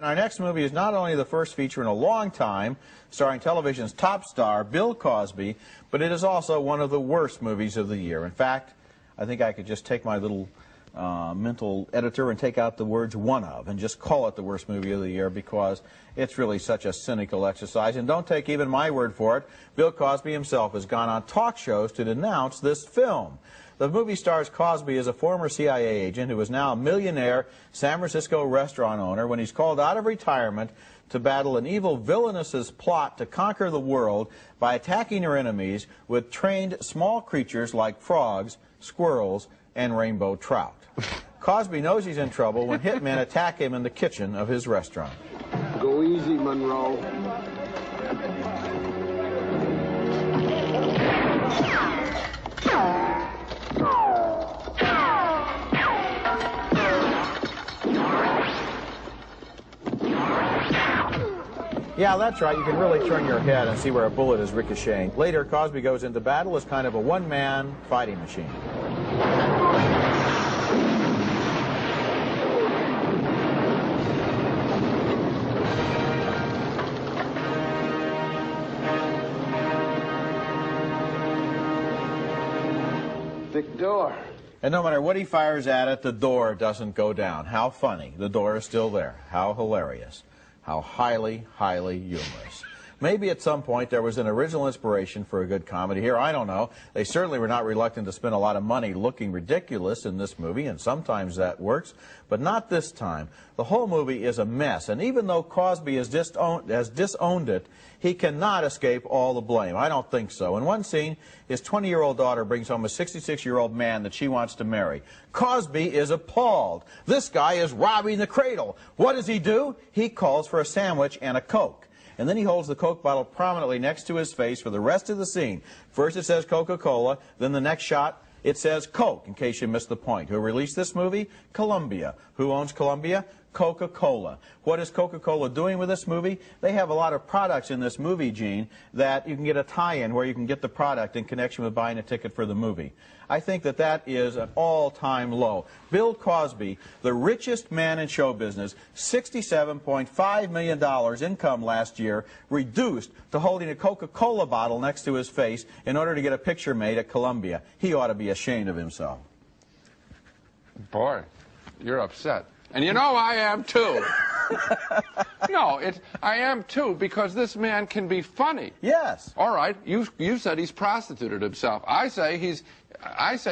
Our next movie is not only the first feature in a long time, starring television's top star, Bill Cosby, but it is also one of the worst movies of the year. In fact, I think I could just take my little mental editor and take out the words "one of" and just call it the worst movie of the year because it's really such a cynical exercise. And don't take even my word for it. Bill Cosby himself has gone on talk shows to denounce this film. The movie stars Cosby as a former CIA agent who is now a millionaire San Francisco restaurant owner when he's called out of retirement to battle an evil villainous plot to conquer the world by attacking her enemies with trained small creatures like frogs, squirrels, and rainbow trout. Cosby knows he's in trouble when hitmen attack him in the kitchen of his restaurant. Go easy, Monroe. Yeah, that's right. You can really turn your head and see where a bullet is ricocheting. Later, Cosby goes into battle as kind of a one-man fighting machine. Thick door. And no matter what he fires at it, the door doesn't go down. How funny. The door is still there. How hilarious. How highly, highly humorous. Maybe at some point there was an original inspiration for a good comedy here. I don't know. They certainly were not reluctant to spend a lot of money looking ridiculous in this movie, and sometimes that works, but not this time. The whole movie is a mess, and even though Cosby has disowned it, he cannot escape all the blame. I don't think so. In one scene, his 20-year-old daughter brings home a 66-year-old man that she wants to marry. Cosby is appalled. This guy is robbing the cradle. What does he do? He calls for a sandwich and a Coke. And then he holds the Coke bottle prominently next to his face for the rest of the scene. First it says Coca-Cola, then the next shot it says Coke, in case you missed the point. Who released this movie? Columbia. Who owns Columbia? Coca-Cola. What is Coca-Cola doing with this movie? They have a lot of products in this movie, Gene, that you can get a tie-in where you can get the product in connection with buying a ticket for the movie. I think that that is an all-time low. Bill Cosby, the richest man in show business, $67.5 million income last year, reduced to holding a Coca-Cola bottle next to his face in order to get a picture made at Columbia. He ought to be ashamed of himself. Boy, you're upset. And you know I am too. No, I am too, because this man can be funny. Yes. All right, you said he's prostituted himself. I say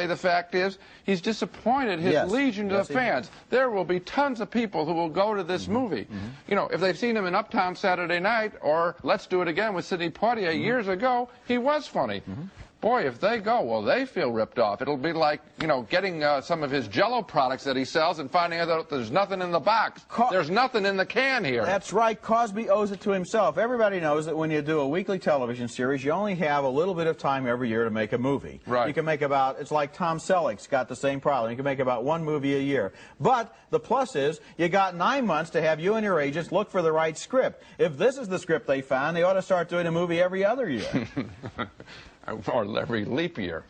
the fact is he's disappointed his legion of fans. There will be tons of people who will go to this movie. You know, if they've seen him in Uptown Saturday Night or Let's Do It Again with Sidney Poitier years ago, he was funny. Boy, if they go, well, they feel ripped off. It'll be like, you know, getting some of his Jell-O products that he sells and finding out that there's nothing in the box. There's nothing in the can here. That's right. Cosby owes it to himself. Everybody knows that when you do a weekly television series, you only have a little bit of time every year to make a movie. Right. You can make about, it's like Tom Selleck's got the same problem. You can make about one movie a year. But the plus is you got 9 months to have you and your agents look for the right script. If this is the script they found, they ought to start doing a movie every other year. Or every leap year.